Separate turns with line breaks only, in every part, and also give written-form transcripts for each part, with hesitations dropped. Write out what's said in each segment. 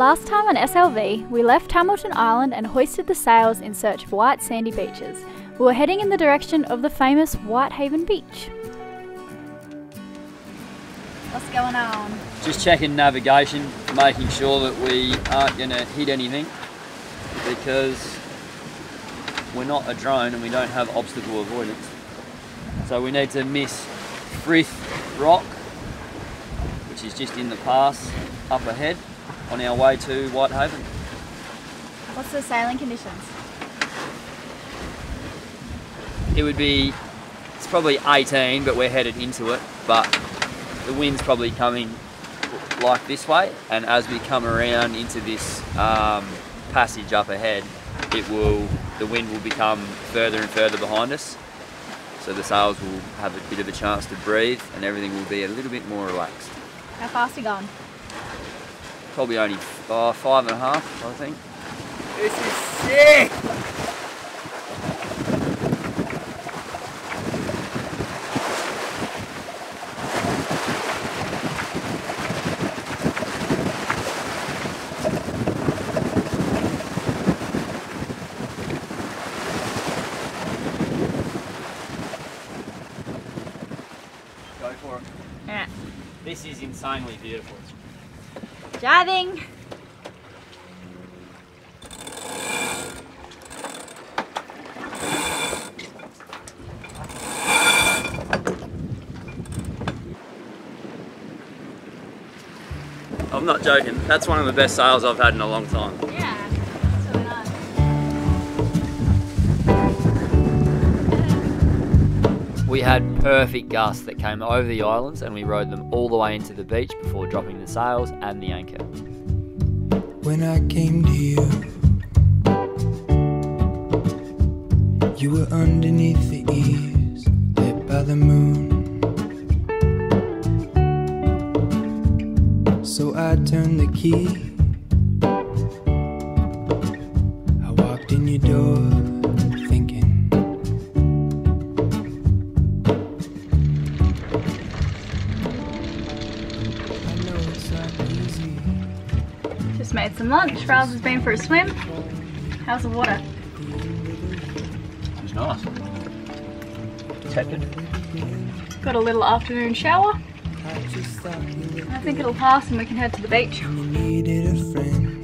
Last time on SLV, we left Hamilton Island and hoisted the sails in search of white sandy beaches. We were heading in the direction of the famous Whitehaven Beach. What's going on?
Just checking navigation, making sure that we aren't going to hit anything, because we're not a drone and we don't have obstacle avoidance. So we need to miss Frith Rock, which is just in the pass up ahead on our way to Whitehaven.
What's the sailing conditions?
It's probably 18, but we're headed into it, but the wind's probably coming like this way, and as we come around into this passage up ahead, the wind will become further and further behind us, so the sails will have a bit of a chance to breathe and everything will be a little bit more relaxed.
How fast are you going?
Probably only 5.5, I think. This is sick! Go for it.
Alright.
This is insanely beautiful.
Driving!
I'm not joking, that's one of the best sails I've had in a long time.
Yeah, that's really nice.
We had perfect gusts that came over the islands and we rode them all the way into the beach before dropping the sails and the anchor.
When I came to you, you were underneath the eaves, lit by the moon. So I turned the key, I walked in your door thinking, I know it's not easy.
Just made some lunch. Riles has been for a swim. How's the water?
It's nice. Tepid.
Got a little afternoon shower. I think it'll pass and we can head to the beach.
You needed a friend.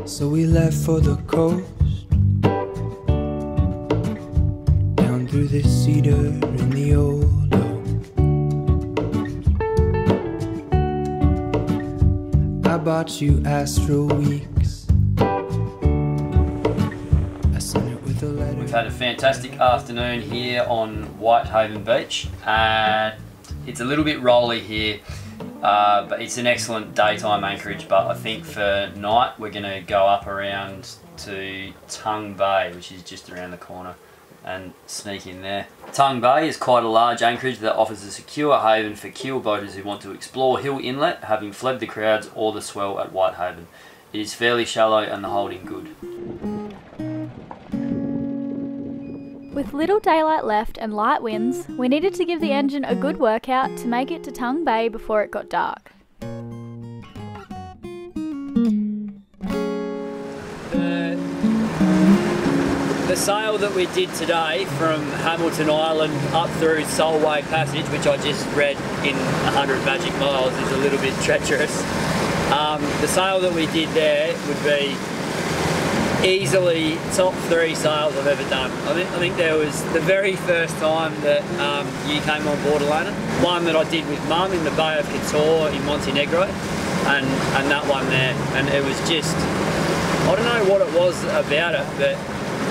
So we left for the coast, down through the Cedar in the old oak. I bought you Astro Weeks.
We've had a fantastic afternoon here on Whitehaven Beach, and it's a little bit rolly here, but it's an excellent daytime anchorage. But I think for night we're going to go up around to Tongue Bay, which is just around the corner, and sneak in there. Tongue Bay is quite a large anchorage that offers a secure haven for keel boaters who want to explore Hill Inlet, having fled the crowds or the swell at Whitehaven. It is fairly shallow and the holding good.
With little daylight left and light winds, we needed to give the engine a good workout to make it to Tongue Bay before it got dark.
The sail that we did today from Hamilton Island up through Solway Passage, which I just read in 100 Magic Miles, is a little bit treacherous. The sail that we did there would be easily top 3 sails I've ever done. I think there was the very first time that you came on board, Elayna. One that I did with Mum in the Bay of Couture in Montenegro, and that one there. And it was just, I don't know what it was about it, but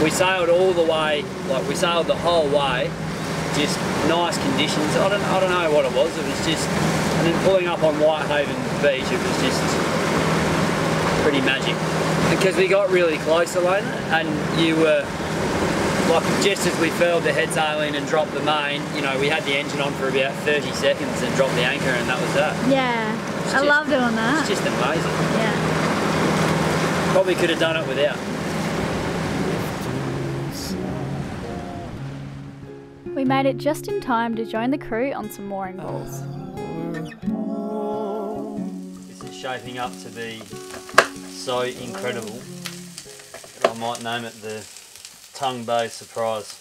we sailed all the way, like we sailed the whole way, just nice conditions. I don't know what it was. It was just, and then pulling up on Whitehaven Beach, it was just pretty magic. Because we got really close, Elayna, and you were, like, just as we furled the head sail in and dropped the main, you know, we had the engine on for about 30 seconds and dropped the anchor, and that was that.
Yeah, I love doing that.
It's just amazing.
Yeah.
Probably could have done it without.
We we made it just in time to join the crew on some mooring balls.
This is shaping up to be so incredible that I might name it the Tongue Bay Surprise.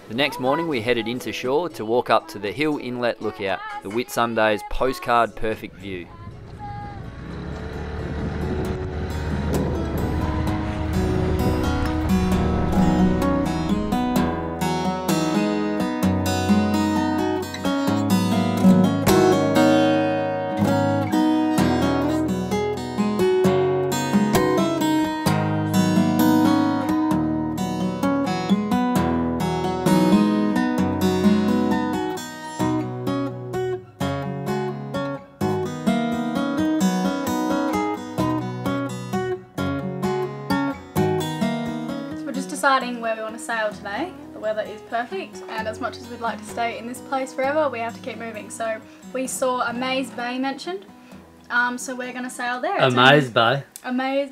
The next morning we headed into shore to walk up to the Hill Inlet Lookout, the Whitsunday's postcard perfect view.
Deciding where we want to sail today. The weather is perfect, and as much as we'd like to stay in this place forever, we have to keep moving. So we saw a Maze Bay mentioned, so we're going to sail there.
A Maze Bay?
A Maze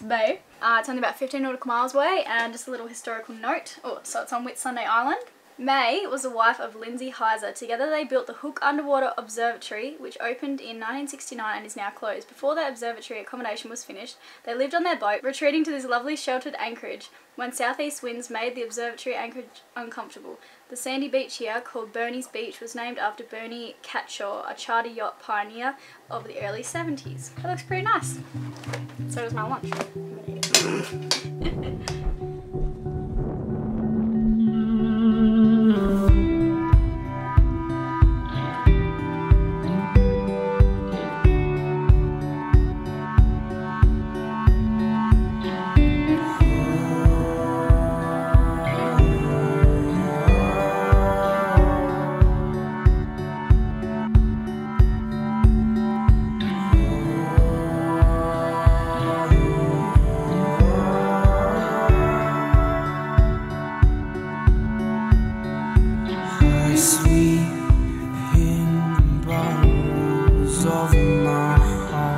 Bay. It's only about 15 nautical miles away, and just a little historical note. Oh, so it's on Whitsunday Island. May was the wife of Lindsay Heiser. Together they built the Hook Underwater Observatory, which opened in 1969 and is now closed. Before the observatory accommodation was finished, they lived on their boat, retreating to this lovely sheltered anchorage when southeast winds made the observatory anchorage uncomfortable. The sandy beach here, called Bernie's Beach, was named after Bernie Catshaw, a charter yacht pioneer of the early 70s. That looks pretty nice. So does my lunch.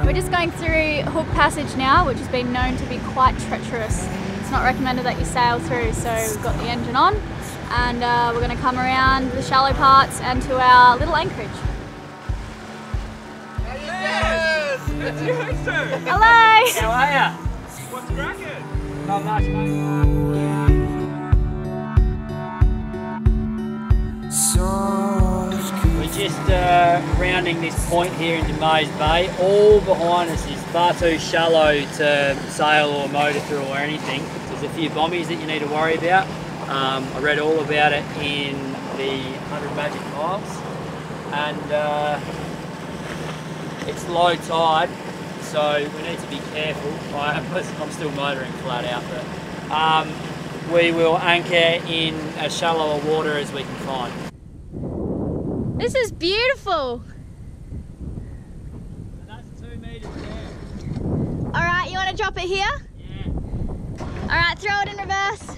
We're just going through Hook Passage now, which has been known to be quite treacherous. It's not recommended that you sail through, so we've got the engine on, and we're going to come around the shallow parts and to our little anchorage.
Yes! It's you, sir!
Hello!
How are ya?
What's cracking?
Not much, mate. We're just rounding this point here into Maze Bay. All behind us is far too shallow to sail or motor through or anything. There's a few bombies that you need to worry about. I read all about it in the 100 Magic Miles, and it's low tide, so we need to be careful. I'm still motoring flat out, but we will anchor in as shallower water as we can find.
This is beautiful!
That's 2 metres there.
Alright, you want to drop it here?
Yeah.
Alright, throw it in reverse.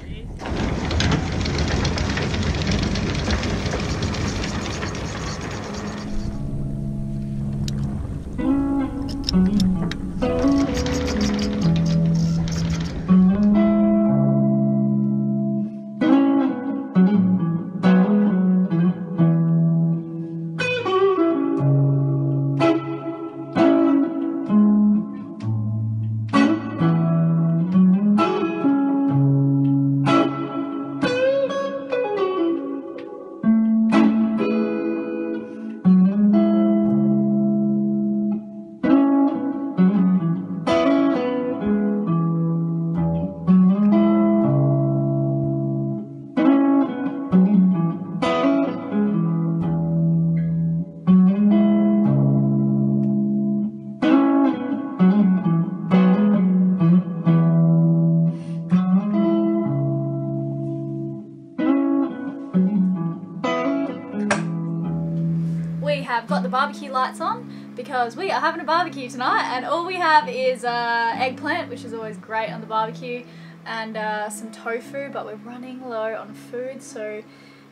barbecue lights on because we are having a barbecue tonight, and all we have is eggplant, which is always great on the barbecue, and some tofu, but we're running low on food, so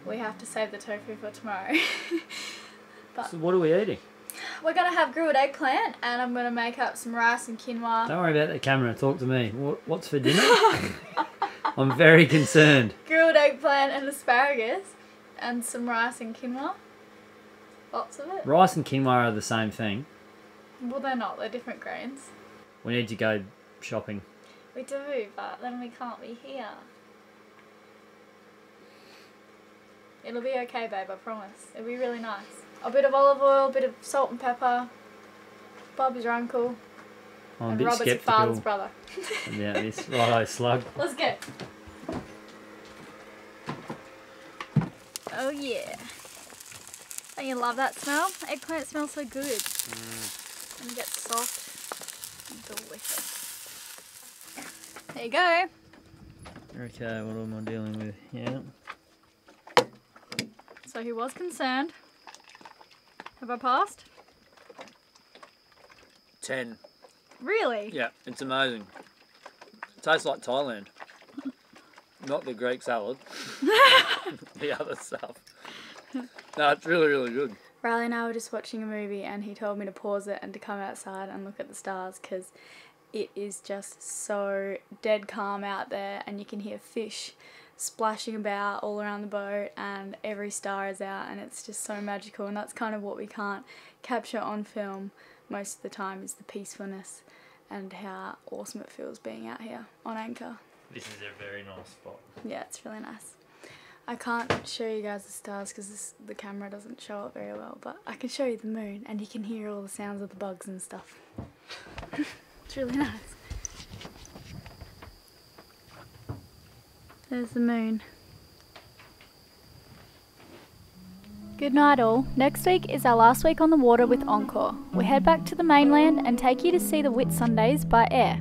we have to save the tofu for tomorrow. But
so what are we eating?
we're going to have grilled eggplant, and I'm going to make up some rice and quinoa.
Don't worry about the camera, talk to me. What's for dinner? I'm very concerned.
Grilled eggplant and asparagus, and some rice and quinoa. Lots of it.
Rice and quinoa are the same thing.
Well, they're not. They're different grains.
We need to go shopping.
We do, but then we can't be here. It'll be okay, babe, I promise. It'll be really nice. A bit of olive oil, a bit of salt and pepper. Bob is your uncle.
I'm a
and
bit
Robert's your father's
sceptical
brother.
about this righto slug.
Let's go. Oh yeah. Don't you love that smell? Eggplant smells so good. And it gets soft and delicious. There you go.
Okay, what am I dealing with? Yeah.
So he was concerned. Have I passed?
10.
Really?
Yeah, it's amazing. It tastes like Thailand. Not the Greek salad. The other stuff. No, it's really, really good.
Riley and I were just watching a movie, and he told me to pause it and to come outside and look at the stars, because it is just so dead calm out there, and you can hear fish splashing about all around the boat, and every star is out, and it's just so magical. And that's kind of what we can't capture on film most of the time, is the peacefulness and how awesome it feels being out here on anchor.
This is a very nice spot.
Yeah, it's really nice. I can't show you guys the stars because the camera doesn't show it very well, but I can show you the moon, and you can hear all the sounds of the bugs and stuff. It's really nice. There's the moon. Good night all. Next week is our last week on the water with Encore. We head back to the mainland and take you to see the Whitsundays by air.